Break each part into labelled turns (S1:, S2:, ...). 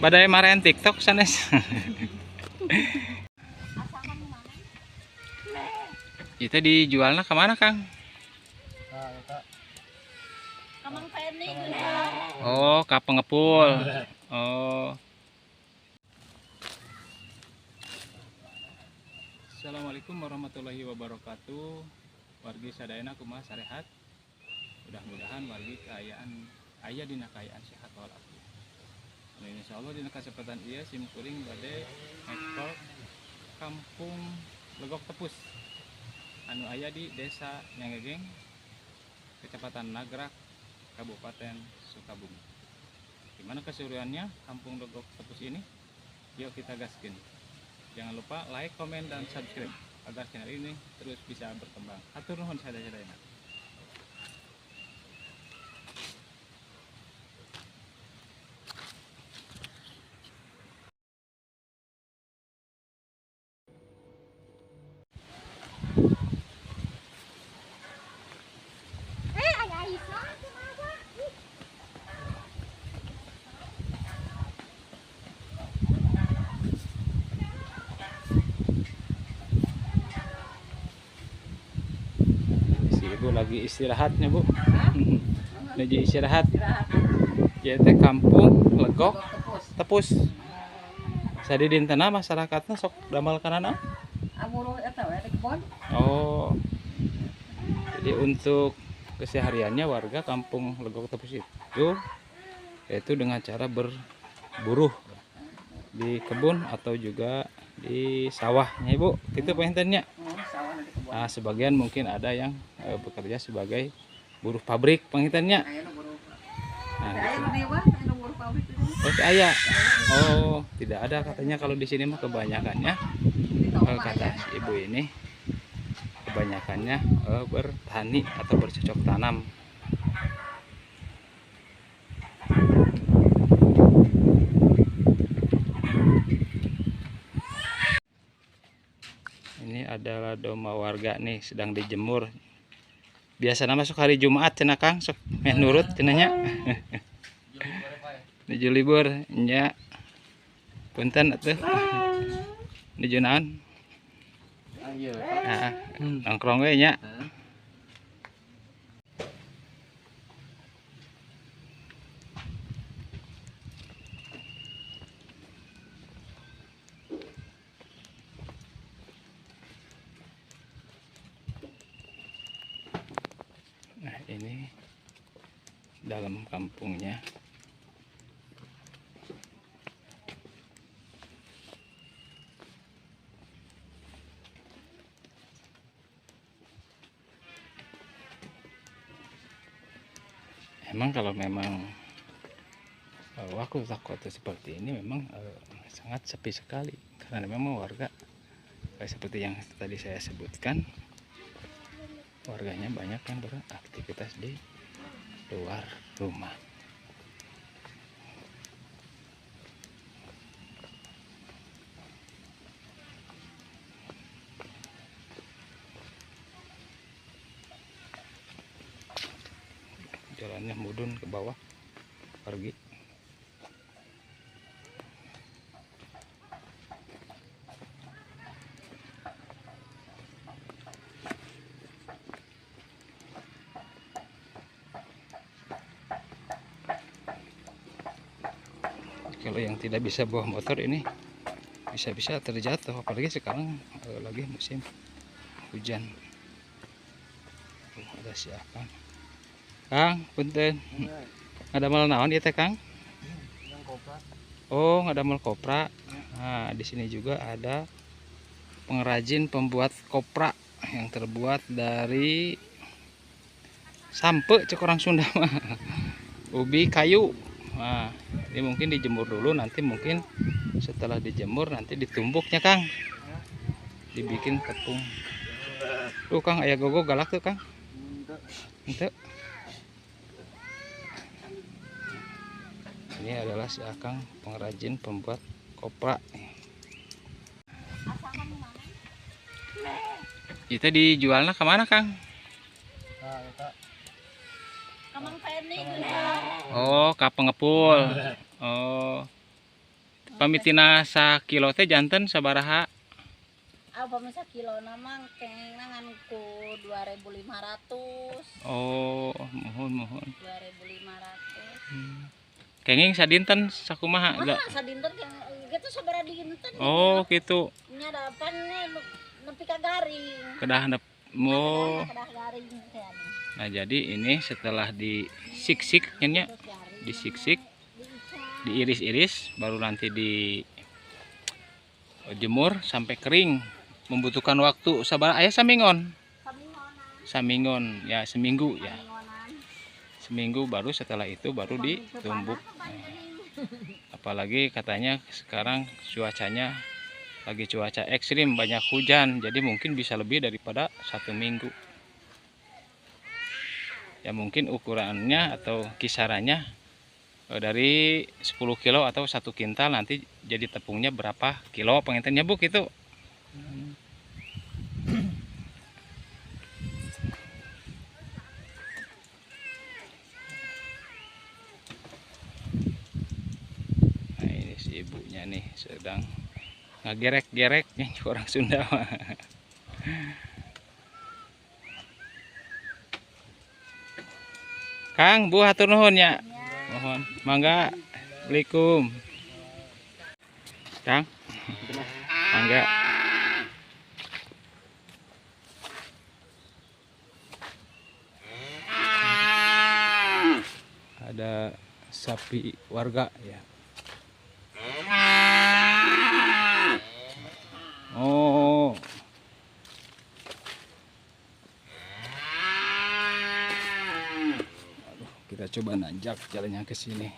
S1: Badai marahan TikTok sanes. Itu dijualnya kemana Kang? Oh, ke pengepul. Oh. Assalamualaikum warahmatullahi wabarakatuh. Wargi sadayana kumaha sarehat. Mudah-mudahan wargi kaayaan aya dina kaayaan sehat walafiat. Insyaallah dina kasempatan ieu sim kuring bade ngekol kampung Legok Tepus anu aya di Desa Nyangegeng, Kecamatan Nagrak, Kabupaten Sukabumi. Gimana keseruannya kampung Legok Tepus ini? Yuk kita gaskin. Jangan lupa like, komen, dan subscribe agar channel ini terus bisa berkembang. Atur nuhun sadaya-sadayana. Ibu lagi istirahatnya Bu. Lagi istirahat. Ya teh kampung Legok Tepus. Sadi dintena masyarakatnya sok damal kanana. Oh. Jadi untuk kesehariannya warga kampung Legok Tepus itu yaitu dengan cara berburuh di kebun atau juga di sawahnya Ibu. Gitu pengennya. Nah, sebagian mungkin ada yang bekerja sebagai buruh pabrik pengintannya. Nah, gitu. Oh, ayah. Oh, tidak ada katanya kalau di sini mah kebanyakannya kata ibu ini kebanyakannya bertani atau bercocok tanam. Ini adalah domba warga nih sedang dijemur. Biasanya masuk hari Jumat cenah Kang, sok meh nurut cenanya. Nuju libur nya. Punten atuh. Nuju naon? Nah, nongkrong we nya. Nah, ini dalam kampungnya. Emang kalau memang waktu kota seperti ini memang sangat sepi sekali karena memang warga seperti yang tadi saya sebutkan, warganya banyak yang beraktivitas di luar rumah. Jalannya mudun ke bawah pergi. Kalau yang tidak bisa bawa motor ini bisa-bisa terjatuh, apalagi sekarang lagi musim hujan. Ada siapa? Kang, punten. Ada mal naon ieu teh Kang? Oh, ada mal kopra. Nah, di sini juga ada pengrajin pembuat kopra yang terbuat dari sampe cek orang Sunda mah. Ubi kayu. Nah, ini mungkin dijemur dulu, nanti mungkin setelah dijemur nanti ditumbuknya Kang. Dibikin tepung. Tuh Kang, aya gogo galak tuh Kang. Ente. Ini adalah si Akang pengrajin pembuat kopra. Itu dijualnya kemana Kang? Oh, ke pengepul. Oh. pamitina sakilo teh janten sabaraha?
S2: Pamisa kilo namang kengeng nangan ku 2.500.
S1: Oh, mohon.
S2: 2.500.
S1: Kenging sadinten sakumaha?
S2: Sadinten gitu sabaraha dinten.
S1: Oh, gitu.
S2: Nya dapan nepi ka garing.
S1: Kedah
S2: Kedah garing.
S1: Nah, jadi ini setelah disiksik nya, disiksik, diiris-iris, baru nanti dijemur sampai kering. Membutuhkan waktu sabar ayah samingon ya, seminggu ya, seminggu baru setelah itu baru ditumbuk. Apalagi katanya sekarang cuacanya lagi cuaca ekstrim, banyak hujan, jadi mungkin bisa lebih daripada 1 minggu ya. Mungkin ukurannya atau kisarannya dari 10 kilo atau 1 kintal, nanti jadi tepungnya berapa kilo pengintennya Bu itu. Nah, ini si ibunya nih sedang ngagerek-gerek nih orang Sunda. Kang, Bu hatur nuhun ya. Mohon. Mangga. Assalamualaikum. Kang. Mangga. Ada sapi warga ya. Oh. Aduh, kita coba nanjak jalannya ke sini.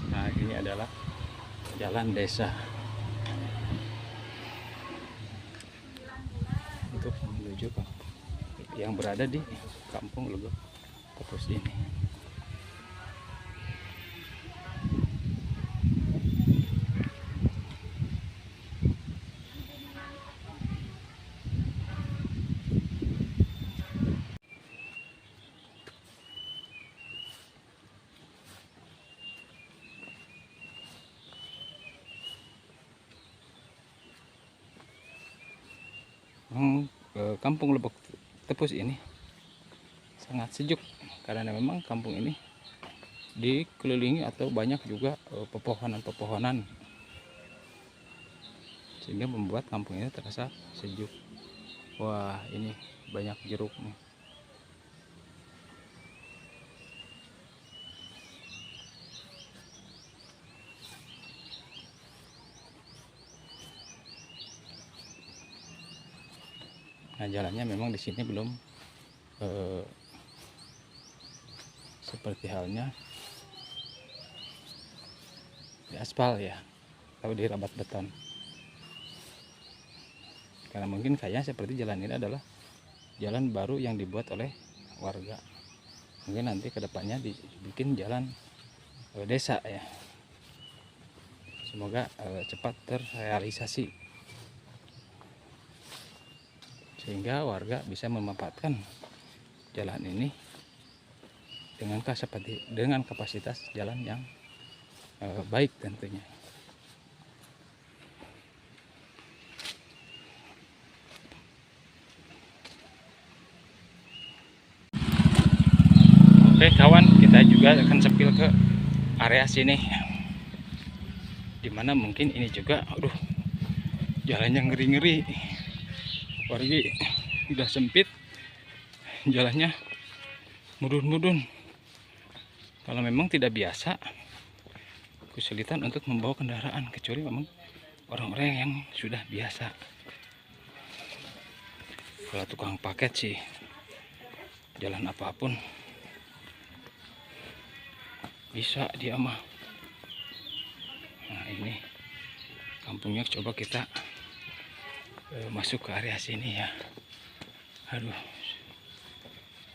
S1: Nah, ini adalah jalan desa untuk menuju ke yang berada di kampung Legok Tepus ini. Kampung Lebok Tepus ini sangat sejuk karena memang kampung ini dikelilingi atau banyak juga pepohonan-pepohonan, sehingga membuat kampung ini terasa sejuk. Wah, ini banyak jeruk nih. Nah, jalannya memang di sini belum seperti halnya di aspal ya, atau di rabat beton. Karena mungkin kayaknya seperti jalan ini adalah jalan baru yang dibuat oleh warga. Mungkin nanti kedepannya dibikin jalan desa ya. Semoga cepat terrealisasi, sehingga warga bisa memanfaatkan jalan ini dengan kapasitas jalan yang baik tentunya. Oke kawan, kita juga akan sepil ke area sini, dimana mungkin ini juga aduh jalannya ngeri-ngeri, apalagi udah sempit jalannya, mudun-mudun. Kalau memang tidak biasa, kesulitan untuk membawa kendaraan, kecuali memang orang-orang yang sudah biasa. Kalau tukang paket sih jalan apapun bisa dia mah. ini kampungnya, coba kita masuk ke area sini ya. Aduh,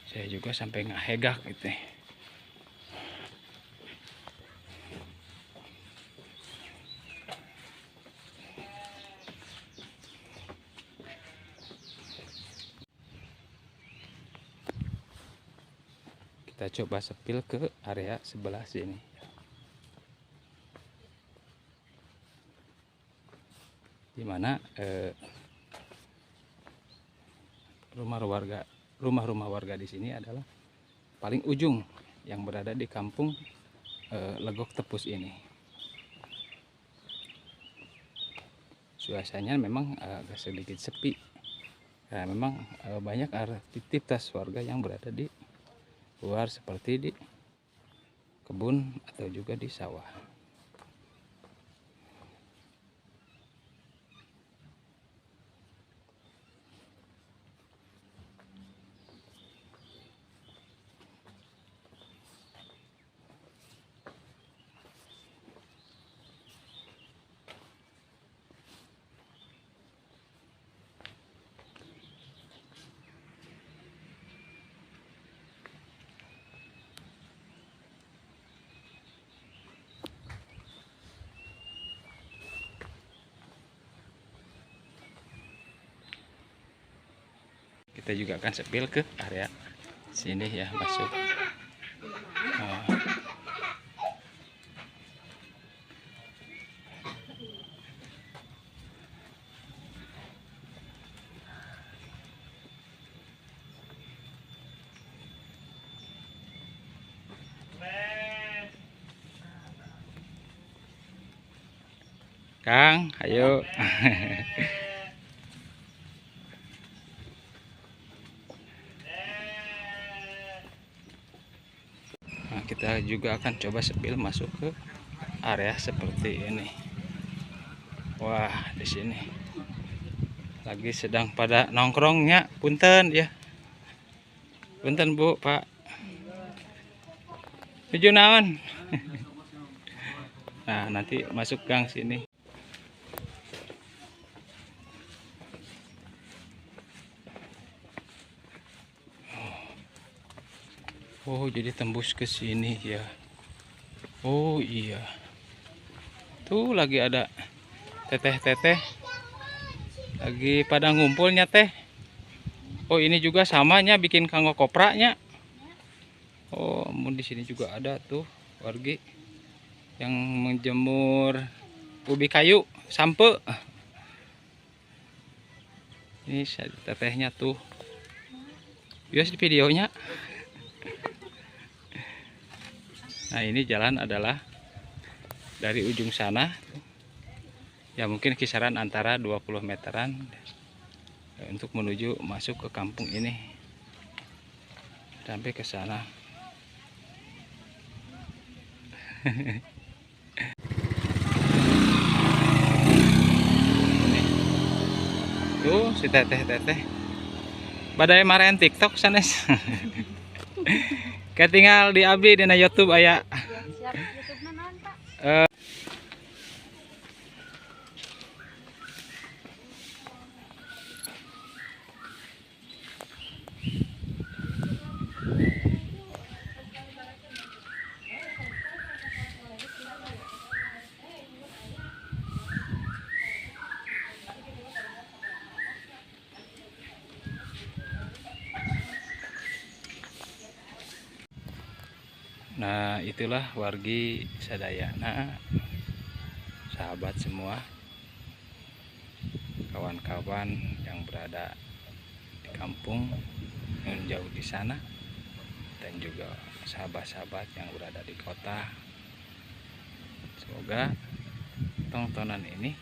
S1: saya juga sampai nggak hegak gitu ya. Kita coba sepil ke area sebelah sini. Dimana rumah-rumah warga di sini adalah paling ujung yang berada di kampung Legok Tepus ini. Suasananya memang agak sedikit sepi. Nah, memang banyak aktivitas warga yang berada di luar seperti di kebun atau juga di sawah. Kita juga akan sepil ke area sini ya, masuk. Kang, ayo. Nah, kita juga akan coba sepil masuk ke area seperti ini. Wah, di sini lagi sedang pada nongkrongnya. Punten ya. Punten Bu, Pak. Tujuh naon. Nah, nanti masuk gang sini. Oh, jadi tembus ke sini ya. Oh iya. Tuh lagi ada teteh-teteh lagi pada ngumpulnya teh. Oh, ini juga samanya bikin kanggo kopraknya. Oh, di sini juga ada tuh wargi yang menjemur ubi kayu sampe. Ini tetehnya tuh. Bias di videonya. Nah, ini jalan adalah dari ujung sana ya, mungkin kisaran antara 20 meteran untuk menuju masuk ke kampung ini sampai ke sana. Tuh si teteh badai marahin TikTok sanes. Ketinggal di abdi dina YouTube aya.
S2: Siap YouTube-na naon, Pak?
S1: Nah, itulah wargi sadayana, sahabat semua, kawan-kawan yang berada di kampung yang jauh di sana, dan juga sahabat-sahabat yang berada di kota. Semoga tontonan ini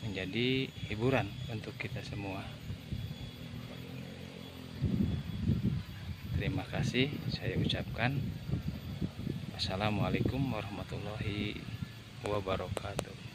S1: menjadi hiburan untuk kita semua. Terima kasih saya ucapkan. Wassalamualaikum warahmatullahi wabarakatuh.